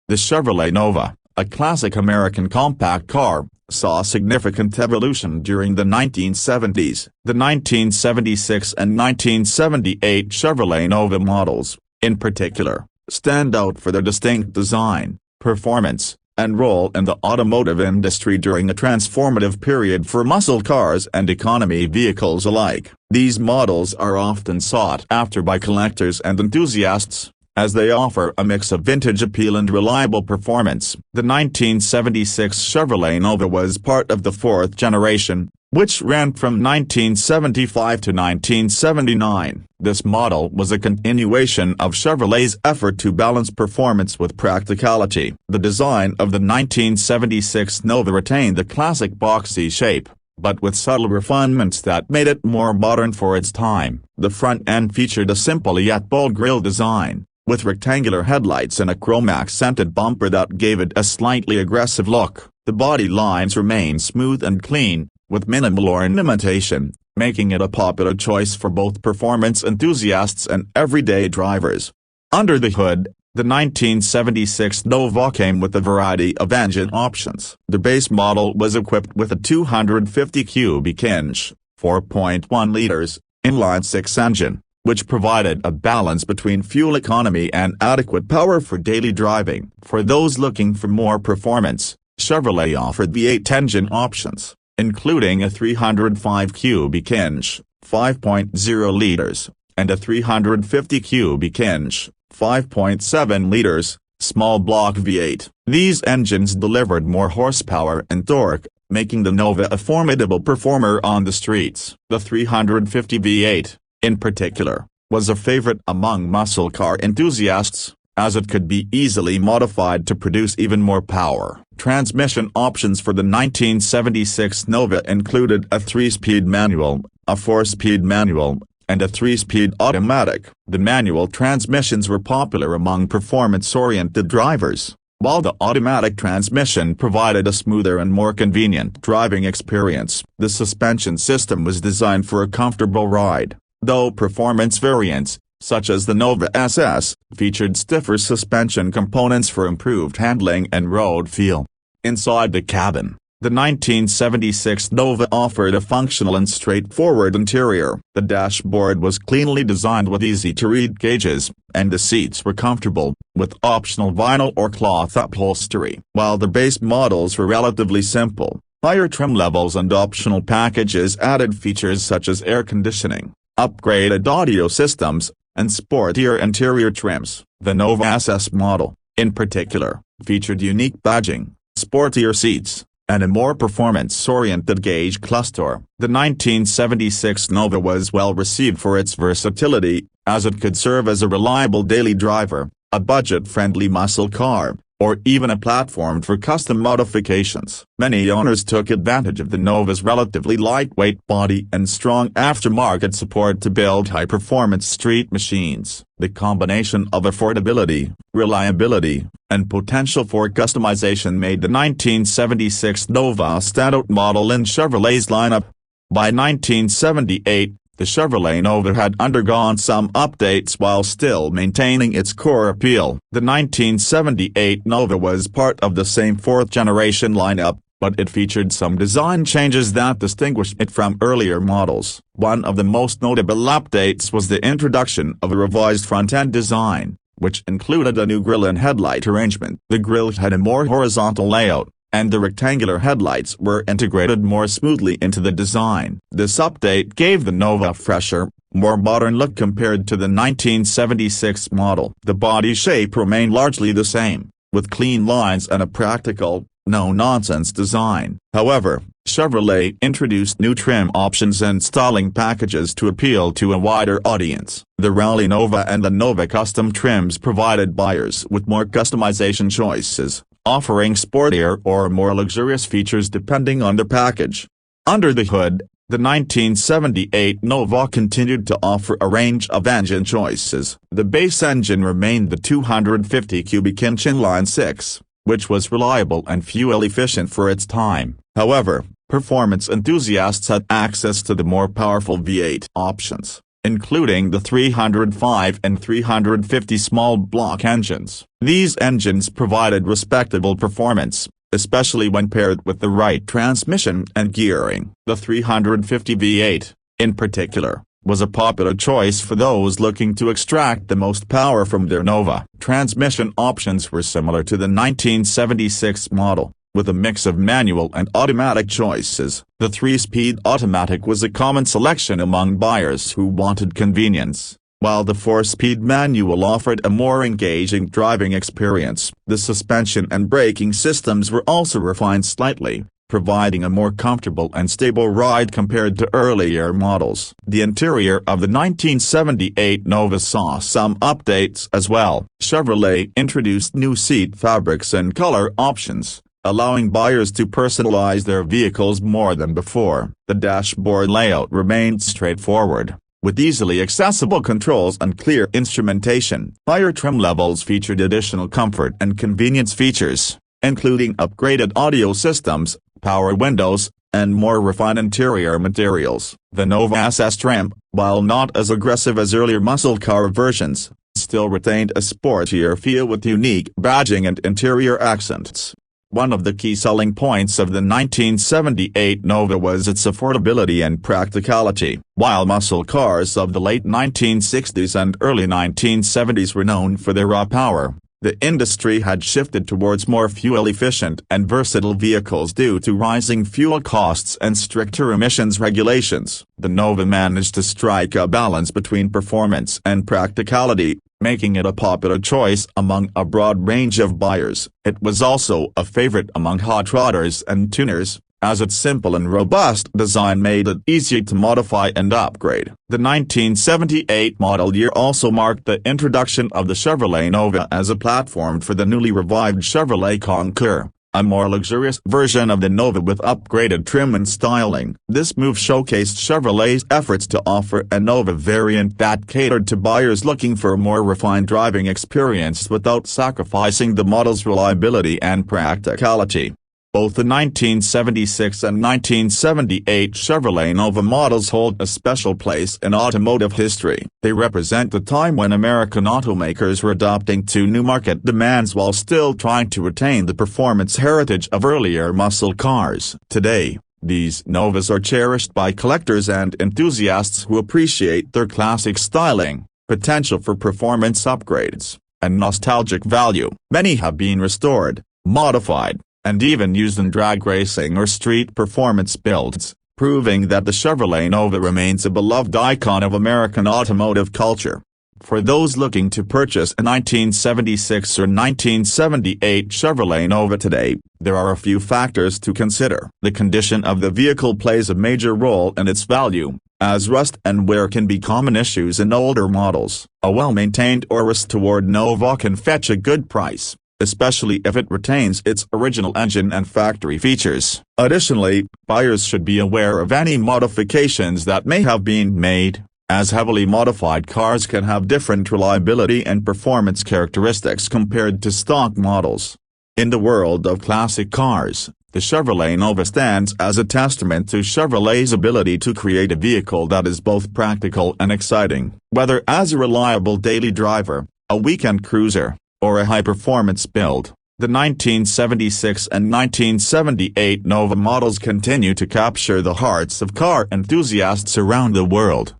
The Chevrolet Nova, a classic American compact car, saw significant evolution during the 1970s. The 1976 and 1978 Chevrolet Nova models, in particular, stand out for their distinct design, performance, and role in the automotive industry during a transformative period for muscle cars and economy vehicles alike. These models are often sought after by collectors and enthusiasts, as they offer a mix of vintage appeal and reliable performance. The 1976 Chevrolet Nova was part of the fourth generation, which ran from 1975 to 1979. This model was a continuation of Chevrolet's effort to balance performance with practicality. The design of the 1976 Nova retained the classic boxy shape, but with subtle refinements that made it more modern for its time. The front end featured a simple yet bold grille design, with rectangular headlights and a chrome-accented bumper that gave it a slightly aggressive look. The body lines remain smooth and clean, with minimal ornamentation, making it a popular choice for both performance enthusiasts and everyday drivers. Under the hood, the 1976 Nova came with a variety of engine options. The base model was equipped with a 250 cubic inch, 4.1 liters, inline-six engine, which provided a balance between fuel economy and adequate power for daily driving. For those looking for more performance, Chevrolet offered V8 engine options, including a 305 cubic inch, 5.0 liters, and a 350 cubic inch, 5.7 liters, small block V8. These engines delivered more horsepower and torque, making the Nova a formidable performer on the streets. The 350 V8, in particular, was a favorite among muscle car enthusiasts, as it could be easily modified to produce even more power. Transmission options for the 1976 Nova included a 3-speed manual, a 4-speed manual, and a 3-speed automatic. The manual transmissions were popular among performance-oriented drivers, while the automatic transmission provided a smoother and more convenient driving experience. The suspension system was designed for a comfortable ride, though performance variants, such as the Nova SS, featured stiffer suspension components for improved handling and road feel. Inside the cabin, the 1976 Nova offered a functional and straightforward interior. The dashboard was cleanly designed with easy-to-read gauges, and the seats were comfortable, with optional vinyl or cloth upholstery. While the base models were relatively simple, higher trim levels and optional packages added features such as air conditioning, upgraded audio systems, and sportier interior trims. The Nova SS model, in particular, featured unique badging, sportier seats, and a more performance-oriented gauge cluster. The 1976 Nova was well received for its versatility, as it could serve as a reliable daily driver, a budget-friendly muscle car, or even a platform for custom modifications. Many owners took advantage of the Nova's relatively lightweight body and strong aftermarket support to build high-performance street machines. The combination of affordability, reliability, and potential for customization made the 1976 Nova a standout model in Chevrolet's lineup. By 1978, the Chevrolet Nova had undergone some updates while still maintaining its core appeal. The 1978 Nova was part of the same fourth-generation lineup, but it featured some design changes that distinguished it from earlier models. One of the most notable updates was the introduction of a revised front-end design, which included a new grille and headlight arrangement. The grille had a more horizontal layout, and the rectangular headlights were integrated more smoothly into the design. This update gave the Nova a fresher, more modern look compared to the 1976 model. The body shape remained largely the same, with clean lines and a practical, no-nonsense design. However, Chevrolet introduced new trim options and styling packages to appeal to a wider audience. The Rally Nova and the Nova Custom trims provided buyers with more customization choices, offering sportier or more luxurious features depending on the package. Under the hood, the 1978 Nova continued to offer a range of engine choices. The base engine remained the 250 cubic inch inline-six, which was reliable and fuel-efficient for its time. However, performance enthusiasts had access to the more powerful V8 options, including the 305 and 350 small block engines. These engines provided respectable performance, especially when paired with the right transmission and gearing. The 350 V8, in particular, was a popular choice for those looking to extract the most power from their Nova. Transmission options were similar to the 1976 model, with a mix of manual and automatic choices. The 3-speed automatic was a common selection among buyers who wanted convenience, while the 4-speed manual offered a more engaging driving experience. The suspension and braking systems were also refined slightly, providing a more comfortable and stable ride compared to earlier models. The interior of the 1978 Nova saw some updates as well. Chevrolet introduced new seat fabrics and color options, allowing buyers to personalize their vehicles more than before. The dashboard layout remained straightforward, with easily accessible controls and clear instrumentation. Higher trim levels featured additional comfort and convenience features, including upgraded audio systems, power windows, and more refined interior materials. The Nova SS trim, while not as aggressive as earlier muscle car versions, still retained a sportier feel with unique badging and interior accents. One of the key selling points of the 1978 Nova was its affordability and practicality. While muscle cars of the late 1960s and early 1970s were known for their raw power, the industry had shifted towards more fuel-efficient and versatile vehicles due to rising fuel costs and stricter emissions regulations. The Nova managed to strike a balance between performance and practicality, making it a popular choice among a broad range of buyers. It was also a favorite among hot rodders and tuners, as its simple and robust design made it easy to modify and upgrade. The 1978 model year also marked the introduction of the Chevrolet Nova as a platform for the newly revived Chevrolet Concours, a more luxurious version of the Nova with upgraded trim and styling. This move showcased Chevrolet's efforts to offer a Nova variant that catered to buyers looking for a more refined driving experience without sacrificing the model's reliability and practicality. Both the 1976 and 1978 Chevrolet Nova models hold a special place in automotive history. They represent the time when American automakers were adapting to new market demands while still trying to retain the performance heritage of earlier muscle cars. Today, these Novas are cherished by collectors and enthusiasts who appreciate their classic styling, potential for performance upgrades, and nostalgic value. Many have been restored, modified, and even used in drag racing or street performance builds, proving that the Chevrolet Nova remains a beloved icon of American automotive culture. For those looking to purchase a 1976 or 1978 Chevrolet Nova today, there are a few factors to consider. The condition of the vehicle plays a major role in its value, as rust and wear can be common issues in older models. A well-maintained or restored Nova can fetch a good price, especially if it retains its original engine and factory features. Additionally, buyers should be aware of any modifications that may have been made, as heavily modified cars can have different reliability and performance characteristics compared to stock models. In the world of classic cars, the Chevrolet Nova stands as a testament to Chevrolet's ability to create a vehicle that is both practical and exciting. Whether as a reliable daily driver, a weekend cruiser, or a high-performance build, the 1976 and 1978 Nova models continue to capture the hearts of car enthusiasts around the world.